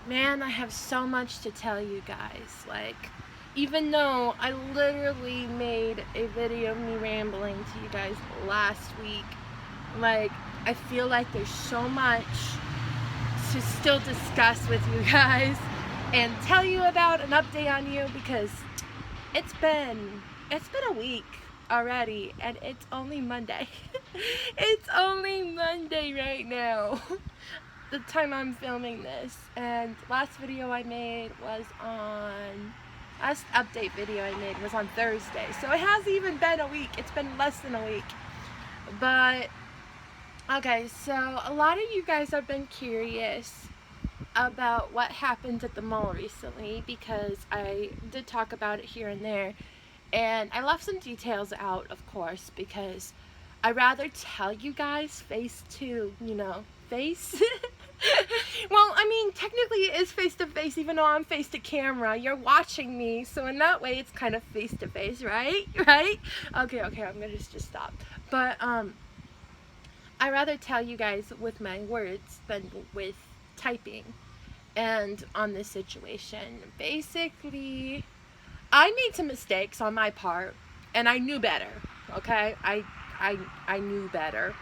Man, I have so much to tell you guys. Like, even though I literally made a video of me rambling to you guys last week, like, I feel like there's so much to still discuss with you guys and tell you about an update on you, because it's been a week already and it's only Monday. It's only Monday right now. The time I'm filming this, and last update video I made was on Thursday, so it hasn't even been a week. It's been less than a week. But okay, so a lot of you guys have been curious about what happened at the mall recently, because I did talk about it here and there, and I left some details out, of course, because I'd rather tell you guys face to, face. Well, I mean, technically it is face to face, even though I'm face to camera. You're watching me, so in that way it's kind of face to face, right? Right? Okay, I'm gonna just stop. But I'd rather tell you guys with my words than with typing. And on this situation, basically, I made some mistakes on my part, and I knew better. Okay, I knew better.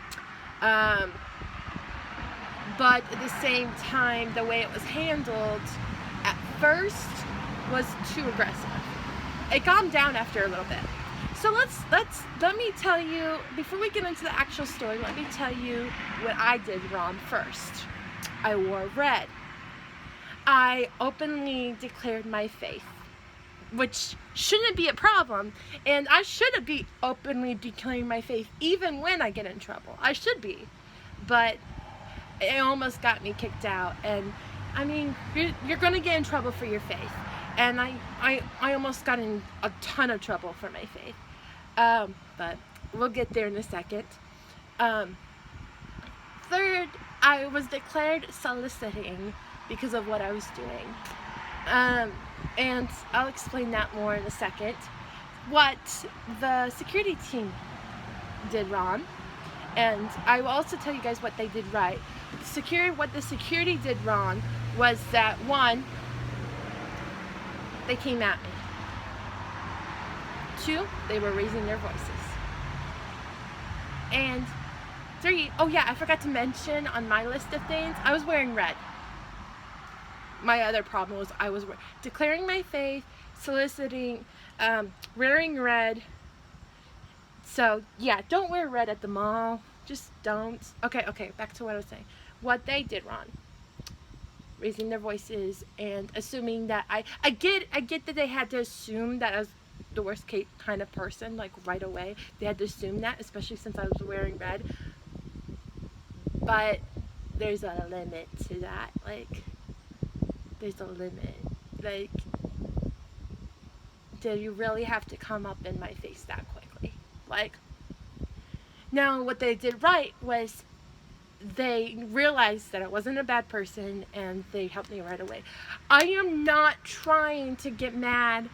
But at the same time, the way it was handled at first was too aggressive. It calmed down after a little bit. So let me tell you, before we get into the actual story, let me tell you what I did wrong first. I wore red. I openly declared my faith, which shouldn't be a problem, and I should be openly declaring my faith even when I get in trouble. I should be, but it almost got me kicked out. And I mean, you're gonna get in trouble for your faith, and I almost got in a ton of trouble for my faith, but we'll get there in a second. Third, I was declared soliciting because of what I was doing, and I'll explain that more in a second. What the security team did wrong, and I will also tell you guys what they did right. What the security did wrong was that, one, they came at me. Two, they were raising their voices. And three, oh yeah, I forgot to mention on my list of things, I was wearing red. My other problem was I was declaring my faith, soliciting, wearing red. So yeah, don't wear red at the mall. Just don't. Okay, back to what I was saying. What they did wrong. Raising their voices and assuming that I get that they had to assume that I was the worst case kind of person, like right away. They had to assume that, especially since I was wearing red. But there's a limit to that. Like, there's a limit. Like, do you really have to come up in my face that quickly? Like, now what they did right was they realized that I wasn't a bad person, and they helped me right away. I am not trying to get mad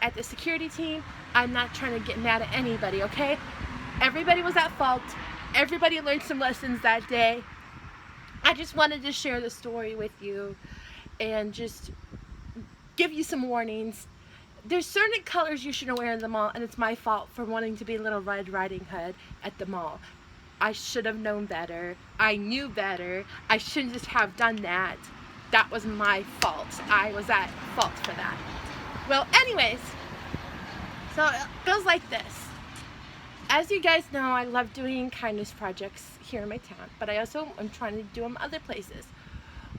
at the security team. I'm not trying to get mad at anybody, okay? Everybody was at fault. Everybody learned some lessons that day. I just wanted to share the story with you and just give you some warnings. There's certain colors you shouldn't wear in the mall, and it's my fault for wanting to be Little Red Riding Hood at the mall. I should have known better. I knew better. I shouldn't just have done that. That was my fault. I was at fault for that. Well, anyways, so it goes like this. As you guys know, I love doing kindness projects here in my town, but I also am trying to do them other places.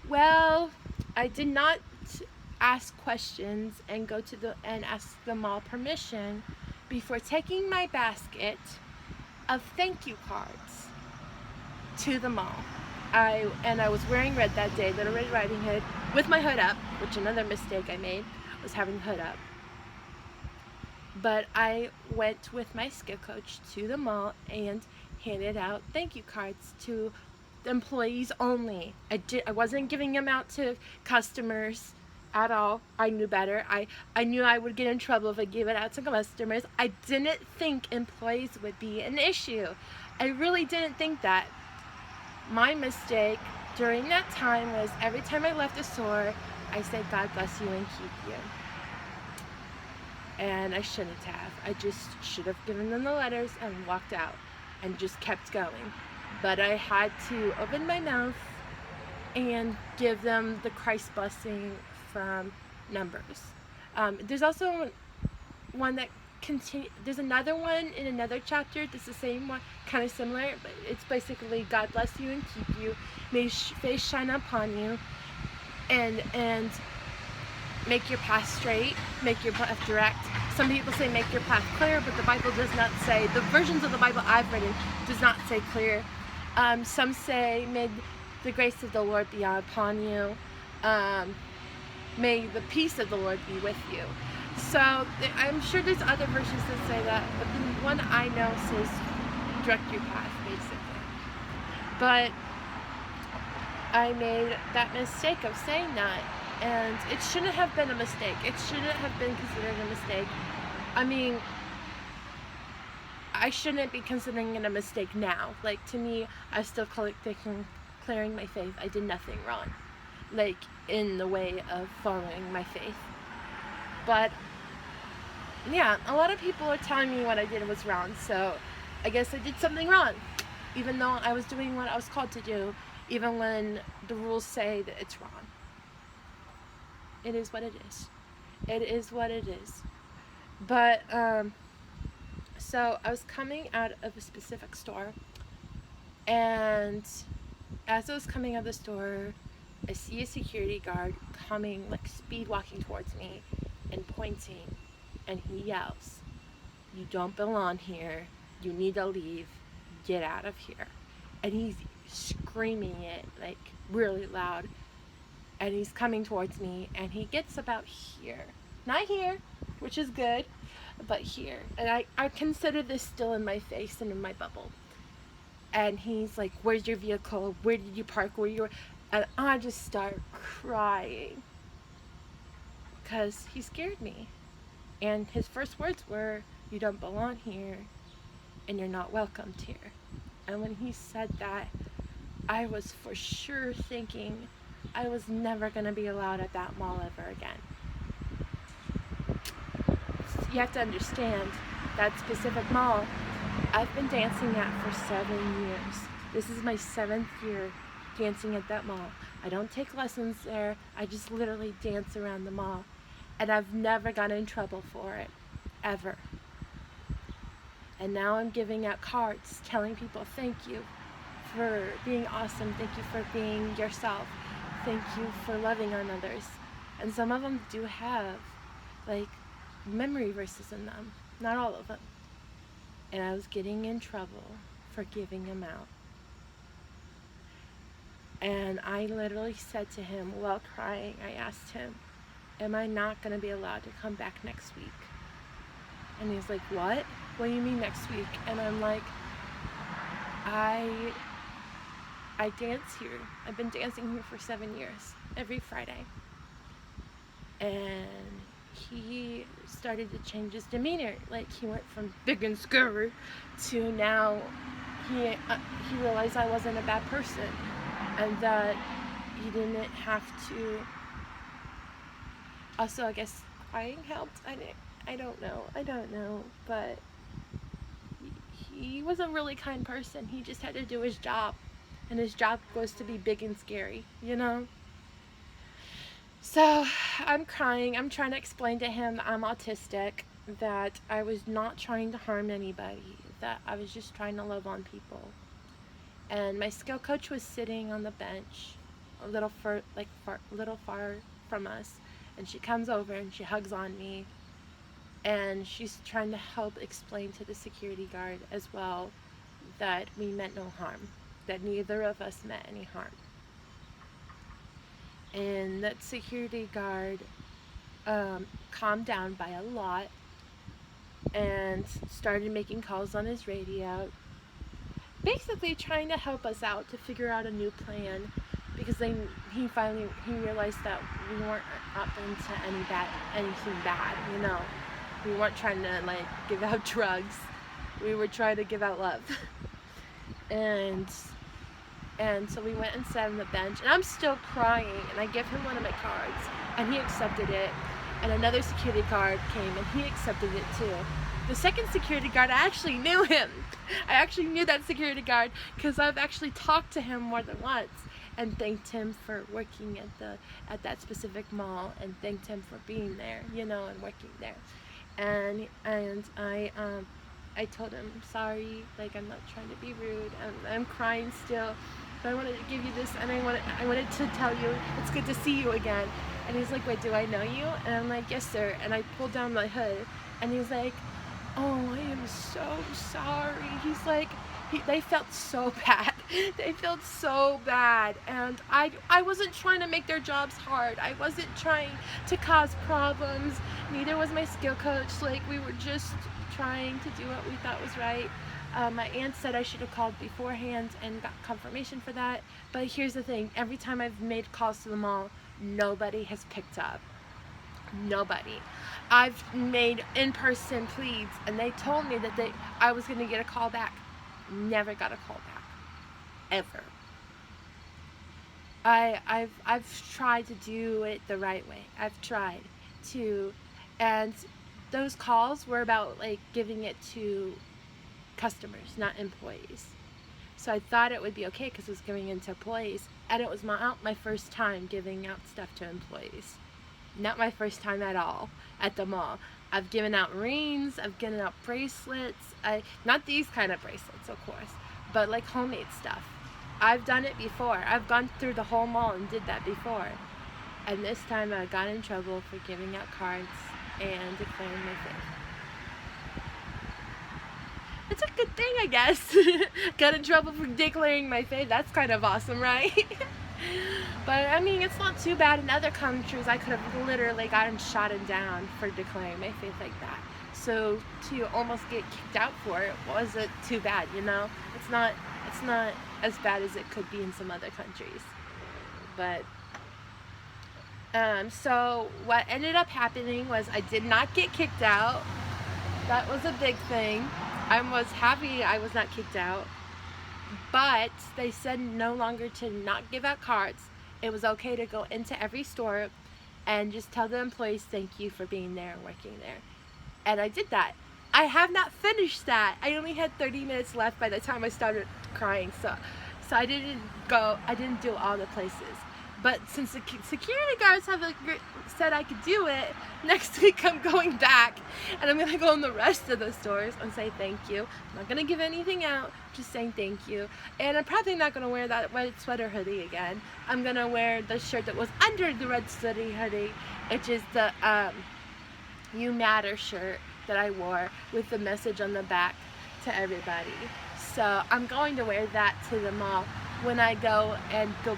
Well, I did not ask questions and ask the mall permission before taking my basket of thank you cards to the mall. I was wearing red that day, Little Red Riding Hood, with my hood up, which another mistake I made was having the hood up. But I went with my skill coach to the mall and handed out thank you cards to the employees only. I wasn't giving them out to customers at all. I knew better. I knew I would get in trouble if I gave it out to customers. I didn't think employees would be an issue. I really didn't think that. My mistake. during that time was every time I left a store, I said, God bless you and keep you. And I shouldn't have. I just should have given them the letters and walked out and just kept going. But I had to open my mouth and give them the Christ blessing from Numbers. There's also one that there's another one in another chapter that's the same one, kind of similar, but it's basically God bless you and keep you, may his face shine upon you, and make your path straight, make your path direct. Some people say make your path clear, but the Bible does not say, the versions of the Bible I've written does not say clear. Some say, may the grace of the Lord be upon you. May the peace of the Lord be with you. So I'm sure there's other versions that say that, but the one I know says direct your path, basically. But I made that mistake of saying that, and it shouldn't have been a mistake. It shouldn't have been considered a mistake. I mean, I shouldn't be considering it a mistake now. Like, to me, I'm still clearing my faith. I did nothing wrong, like, in the way of following my faith. But yeah, a lot of people are telling me what I did was wrong, so I guess I did something wrong, even though I was doing what I was called to do, even when the rules say that it's wrong. It is what it is. It is what it is. But so I was coming out of a specific store, and as I was coming out of the store, I see a security guard coming, like speed walking towards me and pointing, and he yells, "You don't belong here. You need to leave. Get out of here." And he's screaming it like really loud, and he's coming towards me, and he gets about here. Not here, which is good, but here. And I consider this still in my face and in my bubble. And he's like, "Where's your vehicle? Where did you park? Where you were?" And I just start crying because he scared me. And his first words were, "You don't belong here, and you're not welcomed here." And when he said that, I was for sure thinking I was never going to be allowed at that mall ever again. You have to understand, that specific mall, I've been dancing at for 7 years. This is my 7th year dancing at that mall. I don't take lessons there. I just literally dance around the mall. And I've never gotten in trouble for it, ever. And now I'm giving out cards telling people thank you for being awesome. Thank you for being yourself. Thank you for loving on others. And some of them do have, like, memory verses in them. Not all of them. And I was getting in trouble for giving them out. And I literally said to him, while crying, I asked him, "Am I not going to be allowed to come back next week?" And he's like, "What? What do you mean next week?" And I'm like, I dance here. I've been dancing here for 7 years, every Friday. And he started to change his demeanor. Like, he went from big and scary to now he realized I wasn't a bad person, and that he didn't have to. Also, I guess crying helped. I don't know, but he was a really kind person. He just had to do his job, and his job was to be big and scary, you know? So I'm crying. I'm trying to explain to him that I'm autistic, that I was not trying to harm anybody, that I was just trying to love on people. And my skill coach was sitting on the bench a little far from us, and she comes over and she hugs on me, and she's trying to help explain to the security guard as well that we meant no harm, that neither of us meant any harm. And that security guard calmed down by a lot and started making calls on his radio, basically trying to help us out to figure out a new plan, because he finally realized that we weren't up into anything bad, you know. We weren't trying to, like, give out drugs. We were trying to give out love. And And so we went and sat on the bench, and I'm still crying, and I give him one of my cards, and he accepted it. And another security guard came, and he accepted it too. The second security guard, I actually knew him. I actually knew that security guard because I've actually talked to him more than once and thanked him for working at that specific mall, and thanked him for being there, and working there. And I told him, sorry, like, I'm not trying to be rude. I'm crying still, but I wanted to give you this, and I wanted to tell you it's good to see you again. And he's like, wait, do I know you? And I'm like, yes, sir. And I pulled down my hood, and he's like, oh, I am so sorry. He's like, they felt so bad. They felt so bad. And I wasn't trying to make their jobs hard. I wasn't trying to cause problems. Neither was my skill coach. Like, we were just trying to do what we thought was right. My aunt said I should have called beforehand and got confirmation for that. But here's the thing. Every time I've made calls to the mall, nobody has picked up. Nobody. I've made in-person pleads, and they told me that I was going to get a call back. Never got a call back. Ever. I've tried to do it the right way. I've tried to, and those calls were about, like, giving it to customers, not employees. So I thought it would be okay because it was giving it to employees, and it was my first time giving out stuff to employees. Not my first time at all at the mall. I've given out rings, I've given out bracelets, not these kind of bracelets, of course, but like homemade stuff. I've done it before. I've gone through the whole mall and did that before. And this time I got in trouble for giving out cards and declaring my faith. It's a good thing, I guess. Got in trouble for declaring my faith. That's kind of awesome, right? But I mean, it's not too bad. In other countries, I could have literally gotten shot down for declaring my faith like that. So to almost get kicked out for it wasn't too bad, It's not as bad as it could be in some other countries. But so what ended up happening was I did not get kicked out. That was a big thing. I was happy I was not kicked out. But they said no longer to not give out cards. It was okay to go into every store and just tell the employees thank you for being there and working there. And I did that. I have not finished that. I only had 30 minutes left by the time I started crying. So I didn't do all the places. But since the security guards have said I could do it, next week I'm going back, and I'm going to go in the rest of the stores and say thank you. I'm not going to give anything out, just saying thank you. And I'm probably not going to wear that red sweater hoodie again. I'm going to wear the shirt that was under the red sweater hoodie, which is the You Matter shirt that I wore with the message on the back to everybody. So I'm going to wear that to the mall when I go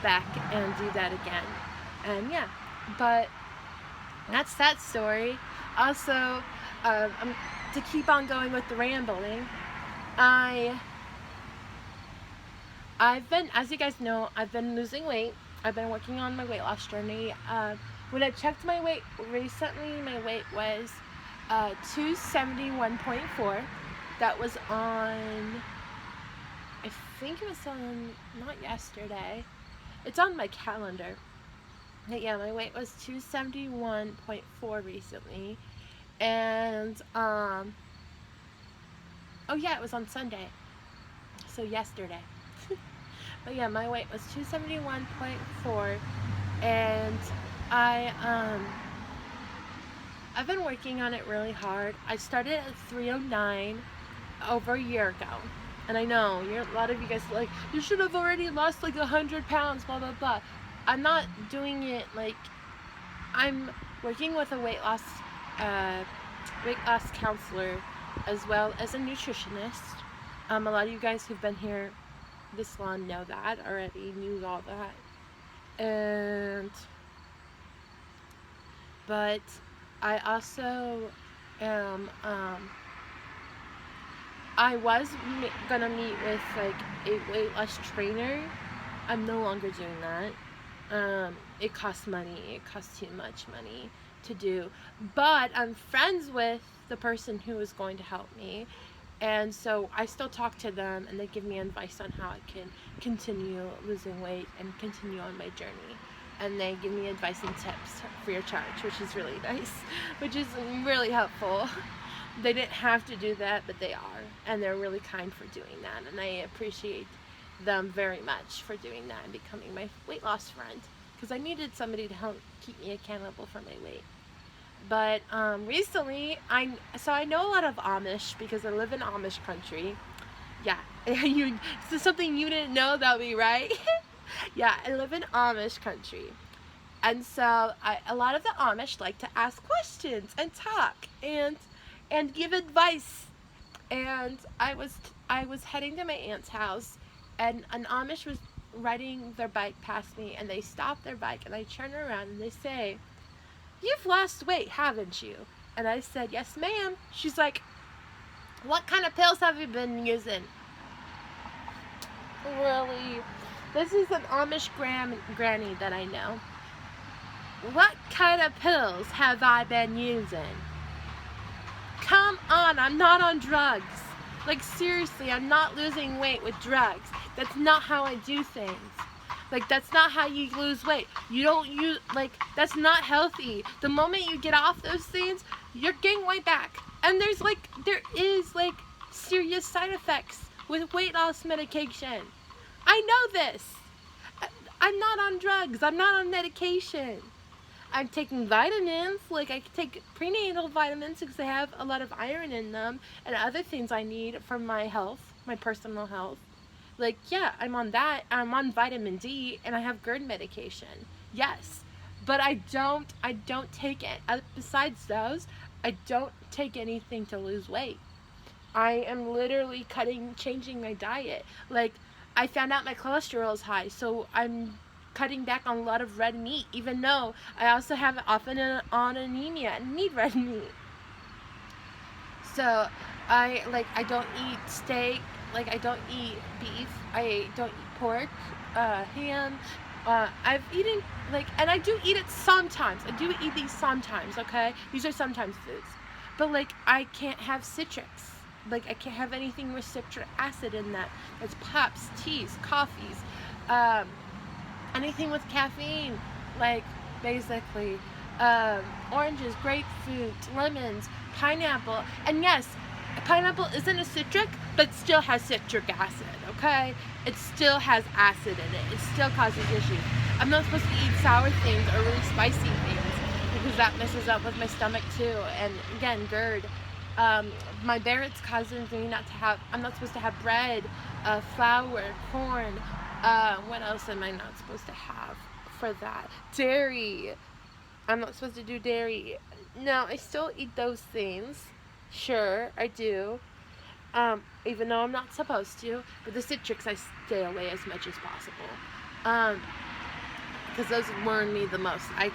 back and do that again. And yeah, but that's that story. Also, to keep on going with the rambling, I've been, as you guys know, I've been losing weight. I've been working on my weight loss journey. When I checked my weight recently, my weight was 271.4. That was on, I think it was on, not yesterday. It's on my calendar. But yeah, my weight was 271.4 recently. And, oh yeah, it was on Sunday. So yesterday. But yeah, my weight was 271.4. And I've been working on it really hard. I started at 309 over a year ago. And I know, a lot of you guys are like, you should have already lost like 100 pounds, blah, blah, blah. I'm not doing it like, I'm working with a weight loss counselor as well as a nutritionist. A lot of you guys who've been here this long know that already, knew all that. But I also am, I was gonna meet with like a weight loss trainer. I'm no longer doing that. It costs money. It costs too much money to do. But I'm friends with the person who is going to help me. And so I still talk to them, and they give me advice on how I can continue losing weight and continue on my journey. And they give me advice and tips free of charge, which is really nice, which is really helpful. They didn't have to do that, but they are, and they're really kind for doing that, and I appreciate them very much for doing that and becoming my weight loss friend, because I needed somebody to help keep me accountable for my weight. But recently, I know a lot of Amish because I live in Amish country. Yeah, this is something you didn't know about me, right? Yeah, I live in Amish country. And so a lot of the Amish like to ask questions and talk and give advice. And I was heading to my aunt's house, and an Amish was riding their bike past me, and they stopped their bike, and I turn around and they say, "You've lost weight, haven't you?" And I said, "Yes, ma'am." She's like, "What kind of pills have you been using?" Really? This is an Amish granny that I know. "What kind of pills have I been using?" Come on, I'm not on drugs. Like, seriously, I'm not losing weight with drugs. That's not how I do things. Like, that's not how you lose weight. You don't use, like, that's not healthy. The moment you get off those things, you're getting weight back. And there is, serious side effects with weight loss medication. I know this. I'm not on drugs. I'm not on medication. I'm taking vitamins, like I take prenatal vitamins because they have a lot of iron in them, and other things I need for my health, my personal health. Like, yeah, I'm on that. I'm on vitamin D, and I have GERD medication. Yes, but I don't take it. Besides those, I don't take anything to lose weight. I am literally changing my diet. Like, I found out my cholesterol is high, so I'm cutting back on a lot of red meat, even though I also have often on anemia and need red meat. So I don't eat steak, like I don't eat beef, I don't eat pork, ham. I've eaten and I do eat it sometimes. I do eat these sometimes, okay? These are sometimes foods. But I can't have citrus. I can't have anything with citric acid in that. It's pops, teas, coffees, anything with caffeine, basically, oranges, grapefruit, lemons, pineapple. And yes, pineapple isn't a citric, but still has citric acid, okay? It still has acid in it. It still causes issues. I'm not supposed to eat sour things or really spicy things because that messes up with my stomach too. And again, GERD. My Barrett's causes me I'm not supposed to have bread, flour, corn. What else am I not supposed to have for that? Dairy. I'm not supposed to do dairy. No, I still eat those things. Sure, I do. Even though I'm not supposed to. But the citrics, I stay away as much as possible. Because those burn me the most. I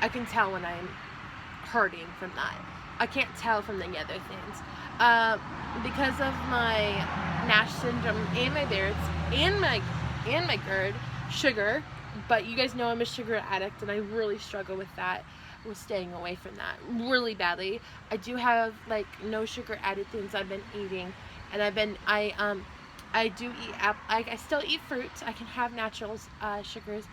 can tell when I'm hurting from that. I can't tell from the other things. Because of my NASH syndrome and my Barrett's and my GERD, sugar. But you guys know I'm a sugar addict, and I really struggle with that, with staying away from that really badly. I do have no sugar added things I've been eating, and I do eat I still eat fruits. I can have natural sugars.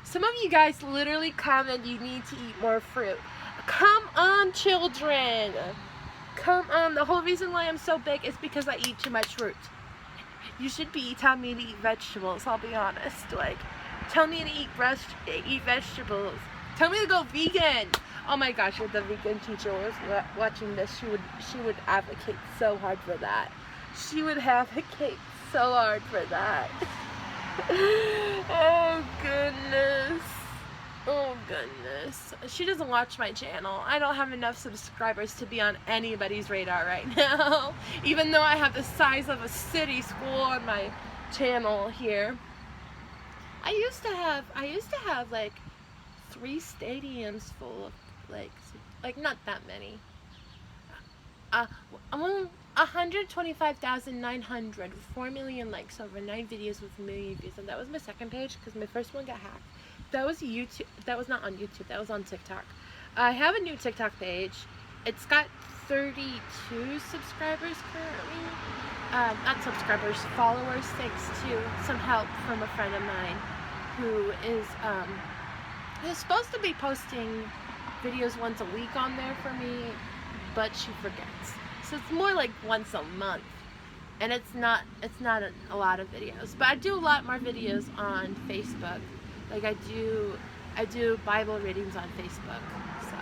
Some of you guys literally comment you need to eat more fruit. Come on, children. Come on. The whole reason why I'm so big is because I eat too much fruit. You should be telling me to eat vegetables, I'll be honest. Tell me to eat vegetables. Tell me to go vegan. Oh my gosh, if the vegan teacher was watching this, she would advocate so hard for that. She would advocate so hard for that. Oh goodness. Oh goodness. She doesn't watch my channel. I don't have enough subscribers to be on anybody's radar right now. Even though I have the size of a city school on my channel here. I used to have 3 stadiums full of not that many. 125,900, 4 million likes over 9 videos with 1 million views, and that was my second page because my first one got hacked. That was YouTube. That was not on YouTube. That was on TikTok. I have a new TikTok page. It's got 32 subscribers currently. Not subscribers, followers, thanks to some help from a friend of mine who is supposed to be posting videos once a week on there for me, but she forgets. So it's more like once a month. And it's not a lot of videos. But I do a lot more videos on Facebook. Like I do Bible readings on Facebook. So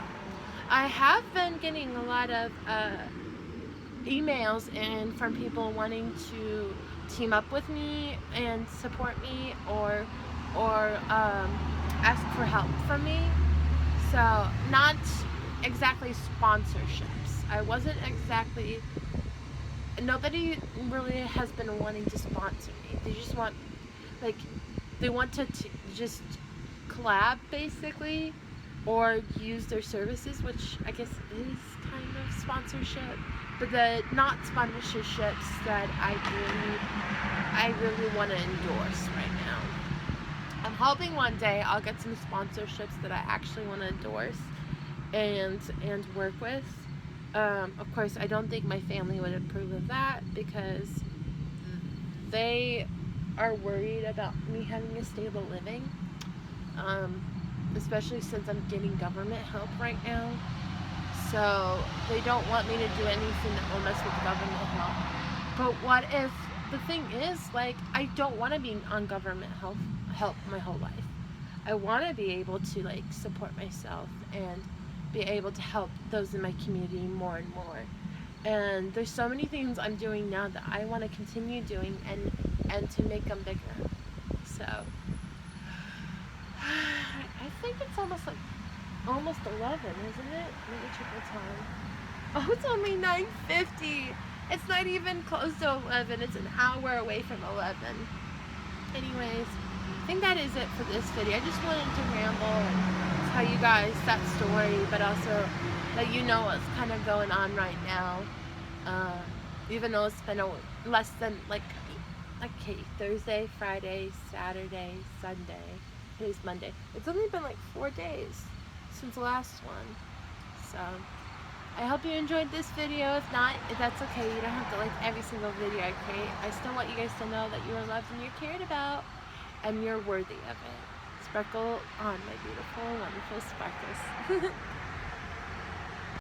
I have been getting a lot of emails in from people wanting to team up with me and support me or ask for help from me. So not exactly sponsorships. I wasn't exactly. Nobody really has been wanting to sponsor me. They just want, like, they want to just collab basically, or use their services, which I guess is kind of sponsorship. But the not sponsorships that I really want to endorse right now. I'm hoping one day I'll get some sponsorships that I actually want to endorse and work with. Of course, I don't think my family would approve of that because they are worried about me having a stable living, especially since I'm getting government help right now. So they don't want me to do anything that will mess with government help. But what if, the thing is, like, I don't want to be on government help my whole life. I want to be able to, like, support myself and be able to help those in my community more and more. And there's so many things I'm doing now that I want to continue doing and to make them bigger. So I think it's almost 11, isn't it? Let me check the time. Oh, it's only 9:50. It's not even close to 11. It's an hour away from 11. Anyways, I think that is it for this video. I just wanted to ramble and tell you guys that story, but also let you know what's kind of going on right now. Even though it's been less than okay, Thursday, Friday, Saturday, Sunday. Today's Monday. It's only been like 4 days since the last one. So I hope you enjoyed this video. If not, that's okay. You don't have to like every single video I create. I still want you guys to know that you are loved and you're cared about and you're worthy of it. Sparkle on, my beautiful, wonderful sparkles.